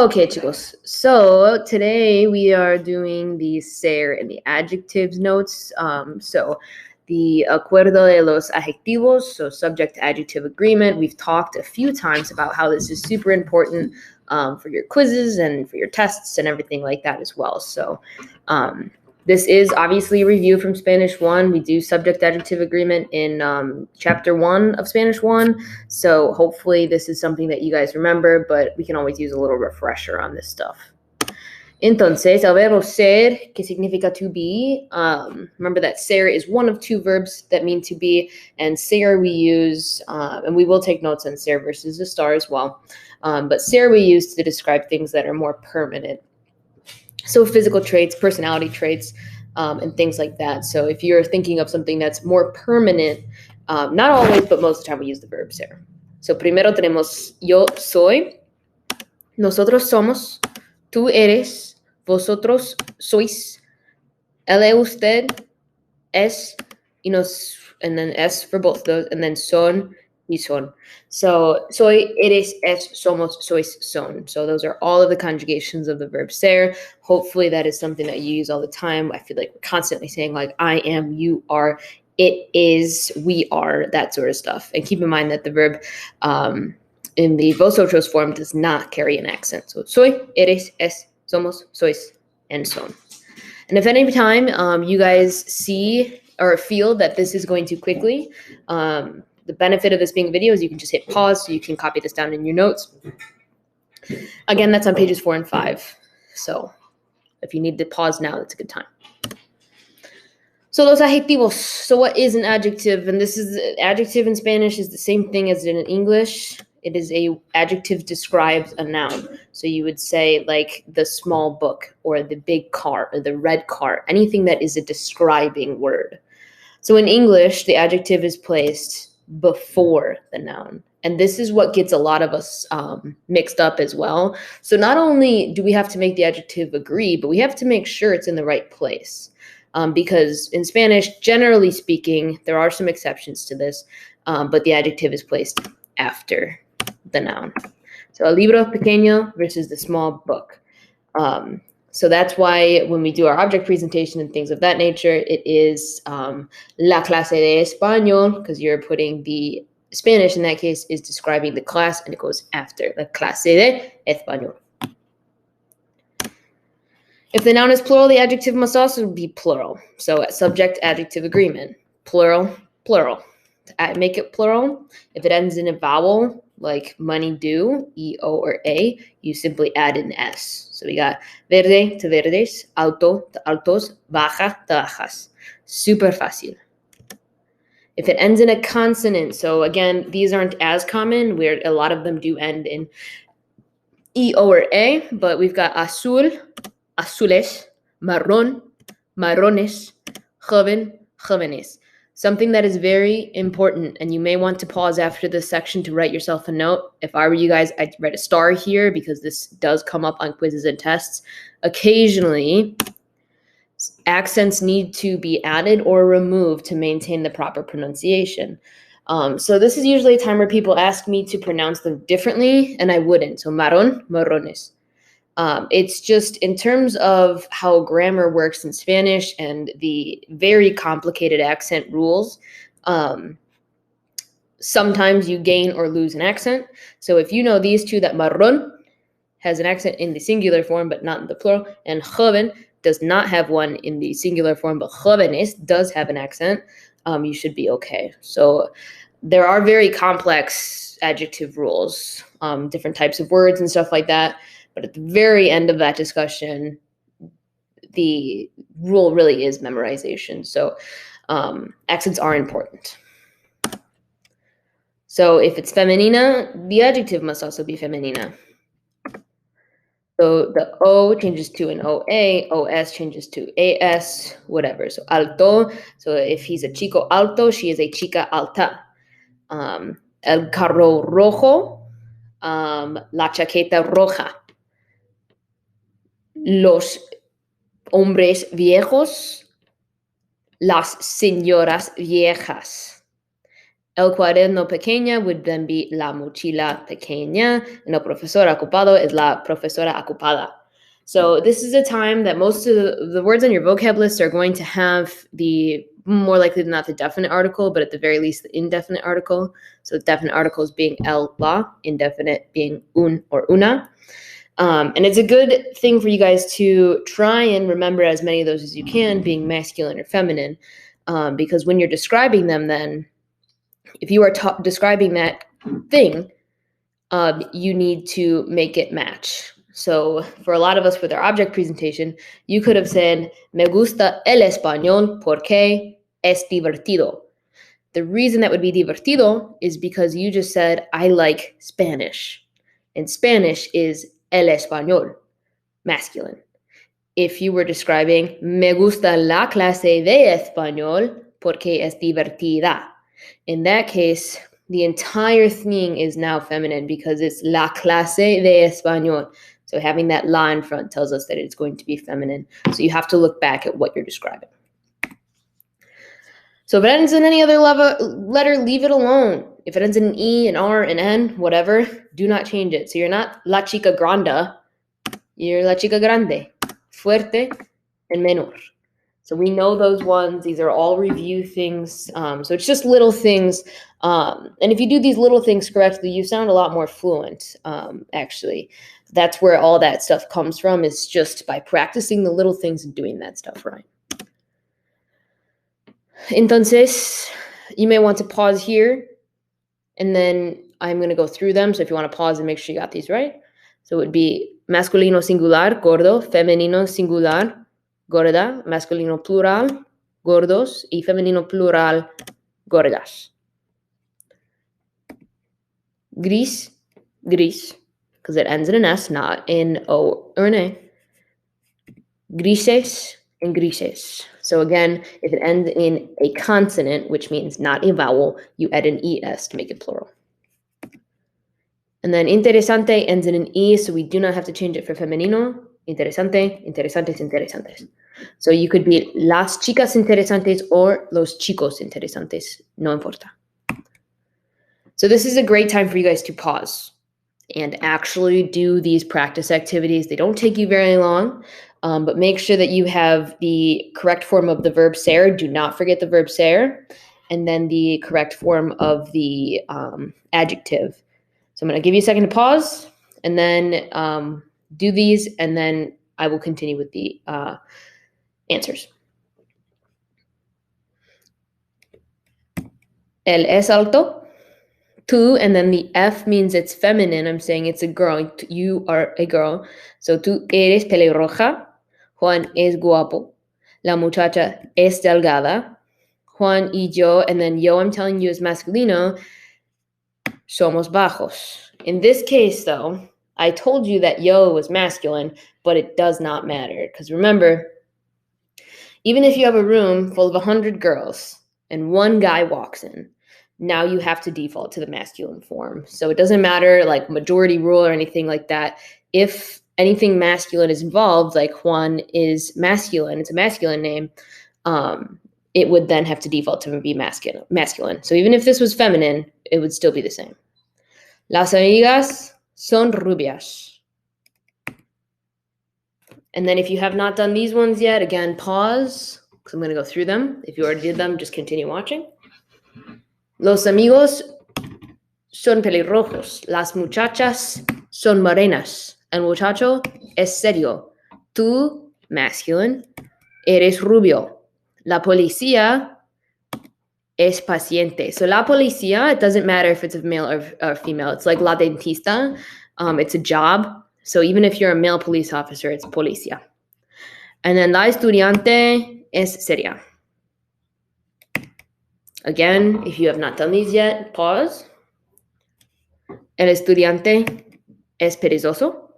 Okay, chicos. So today we are doing the ser and the adjectives notes. So the acuerdo de los adjetivos, so subject-adjective agreement. We've talked a few times about how this is super important for your quizzes and for your tests and everything like that as well. So this is obviously a review from Spanish 1. We do subject-adjective agreement in Chapter 1 of Spanish 1. So hopefully this is something that you guys remember, but we can always use a little refresher on this stuff. Entonces, el verbo ser, que significa to be. Remember that ser is one of two verbs that mean to be, and ser we use, and we will take notes on ser versus the star as well, but ser we use to describe things that are more permanent. So physical traits, personality traits, and things like that. So if you're thinking of something that's more permanent, not always, but most of the time we use the verb ser. So primero tenemos yo soy, nosotros somos, tú eres, vosotros sois, él, usted, es, y nos, and then es for both of those, and then son y son. So soy, eres, es, somos, sois, son. So those are all of the conjugations of the verb ser. Hopefully that is something that you use all the time. I feel like we're constantly saying like I am, you are, it is, we are, that sort of stuff. And keep in mind that the verb in the vosotros form does not carry an accent. So soy, eres, es, somos, sois, and son. And if any time you guys see or feel that this is going too quickly, the benefit of this being a video is you can just hit pause so you can copy this down in your notes. Again, that's on pages 4 and 5. So if you need to pause now, that's a good time. So los adjetivos. So what is an adjective? And this is adjective in Spanish is the same thing as in English. It is a adjective describes a noun. So you would say like the small book or the big car or the red car, anything that is a describing word. So in English, the adjective is placed before the noun. And this is what gets a lot of us mixed up as well. So not only do we have to make the adjective agree, but we have to make sure it's in the right place. Because in Spanish, generally speaking, there are some exceptions to this, but the adjective is placed after the noun. So el libro pequeño versus the small book. So that's why when we do our object presentation and things of that nature, it is la clase de español, because you're putting the Spanish in that case is describing the class and it goes after la clase de español. If the noun is plural, the adjective must also be plural. So subject-adjective agreement, plural, plural. To make it plural, if it ends in a vowel, like money do, E, O, or A, you simply add an S. So we got verde to verdes, alto to altos, baja to bajas. Super fácil. If it ends in a consonant, so again, these aren't as common, where a lot of them do end in E, O, or A, but we've got azul, azules, marrón, marrones, joven, jóvenes. Something that is very important, and you may want to pause after this section to write yourself a note. If I were you guys, I'd write a star here because this does come up on quizzes and tests. Occasionally, accents need to be added or removed to maintain the proper pronunciation. So this is usually a time where people ask me to pronounce them differently, and I wouldn't. So marrón, marrones. It's just in terms of how grammar works in Spanish and the very complicated accent rules, sometimes you gain or lose an accent. So if you know these two, that marrón has an accent in the singular form, but not in the plural, and joven does not have one in the singular form, but jóvenes does have an accent, you should be okay. So there are very complex adjective rules, different types of words and stuff like that. But at the very end of that discussion, the rule really is memorization. So accents are important. So if it's femenina, the adjective must also be femenina. So the O changes to an OA, OS changes to AS, whatever. So alto, so if he's a chico alto, she is a chica alta. El carro rojo, la chaqueta roja. Los hombres viejos, las señoras viejas. El cuaderno pequeña would then be la mochila pequeña, and el profesor ocupado is la profesora ocupada. So this is a time that most of the words on your vocab list are going to have the, more likely than not, the definite article, but at the very least the indefinite article. So definite articles being el, la, indefinite being un or una. And it's a good thing for you guys to try and remember as many of those as you can, being masculine or feminine, because when you're describing them, then if you are describing that thing, you need to make it match. So for a lot of us with our object presentation, you could have said, me gusta el español porque es divertido. The reason that would be divertido is because you just said, I like Spanish. And Spanish is el español, masculine. If you were describing, me gusta la clase de español porque es divertida. In that case, the entire thing is now feminine because it's la clase de español. So having that la in front tells us that it's going to be feminine. So you have to look back at what you're describing. So if it ends in any other letter, leave it alone. If it ends in an E, an R, an N, whatever, do not change it. So you're not la chica grande, you're la chica grande, fuerte, and menor. So we know those ones. These are all review things. So it's just little things. And if you do these little things correctly, you sound a lot more fluent, actually. That's where all that stuff comes from, is just by practicing the little things and doing that stuff right. Entonces, you may want to pause here, and then I'm going to go through them. So if you want to pause and make sure you got these right. So it would be masculino singular, gordo, femenino singular, gorda, masculino plural, gordos, y femenino plural, gordas. Gris, gris, because it ends in an S, not in O or an A. Grises and grises. So again, if it ends in a consonant, which means not a vowel, you add an ES to make it plural. And then interesante ends in an E, so we do not have to change it for femenino. Interesante, interesantes, interesantes. So you could be las chicas interesantes or los chicos interesantes. No importa. So this is a great time for you guys to pause and actually do these practice activities. They don't take you very long, but make sure that you have the correct form of the verb ser. Do not forget the verb ser. And then the correct form of the adjective. So I'm going to give you a second to pause and then do these, and then I will continue with the answers. Él es alto. Tú, and then the F means it's feminine. I'm saying it's a girl. You are a girl. So tú eres pelirroja. Juan es guapo. La muchacha es delgada. Juan y yo, and then yo, I'm telling you, is masculino. Somos bajos. In this case, though, I told you that yo was masculine, but it does not matter. Because remember, even if you have a room full of 100 girls and one guy walks in, now you have to default to the masculine form. So it doesn't matter like majority rule or anything like that. If anything masculine is involved, like Juan is masculine, it's a masculine name, it would then have to default to be masculine. So even if this was feminine, it would still be the same. Las amigas son rubias. And then if you have not done these ones yet, again, pause, because I'm going to go through them. If you already did them, just continue watching. Los amigos son pelirrojos. Las muchachas son morenas. El muchacho es serio. Tú, masculine, eres rubio. La policía es paciente. So la policía, it doesn't matter if it's a male or female. It's like la dentista. It's a job. So even if you're a male police officer, it's policía. And then la estudiante es seria. Again, if you have not done these yet, pause. El estudiante es perezoso.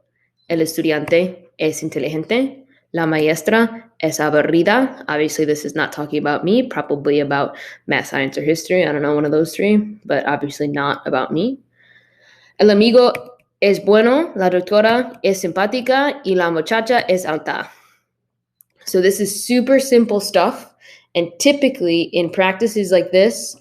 El estudiante es inteligente. La maestra es aburrida. Obviously, this is not talking about me, probably about math, science, or history. I don't know, one of those three, but obviously not about me. El amigo es bueno. La doctora es simpática. Y la muchacha es alta. So this is super simple stuff. And typically in practices like this,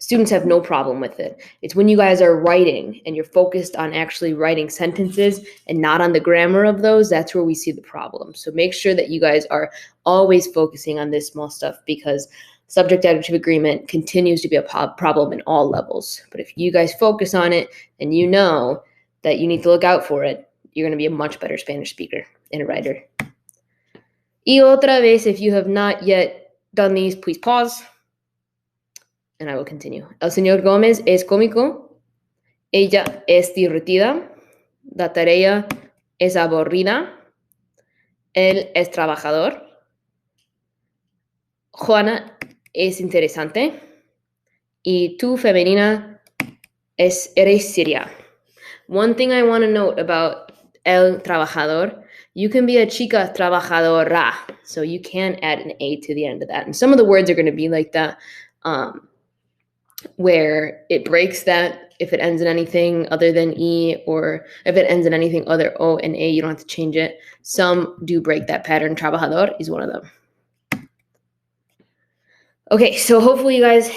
students have no problem with it. It's when you guys are writing and you're focused on actually writing sentences and not on the grammar of those, that's where we see the problem. So make sure that you guys are always focusing on this small stuff, because subject adjective agreement continues to be a problem in all levels. But if you guys focus on it and you know that you need to look out for it, you're going to be a much better Spanish speaker and writer. Y otra vez, if you have not yet done these, please pause. And I will continue. El señor Gómez es cómico. Ella es divertida. La tarea es aburrida. Él es trabajador. Juana es interesante. Y tú, femenina, eres seria. One thing I want to note about el trabajador, you can be a chica trabajadora. So you can add an A to the end of that. And some of the words are going to be like that. Where it breaks that if it ends in anything other than E, or if it ends in anything other O and A, you don't have to change it. Some do break that pattern. Trabajador is one of them. Okay, so hopefully you guys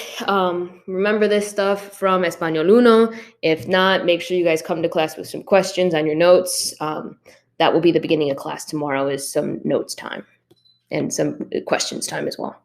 remember this stuff from Español Uno. If not, make sure you guys come to class with some questions on your notes. That will be the beginning of class tomorrow, is some notes time and some questions time as well.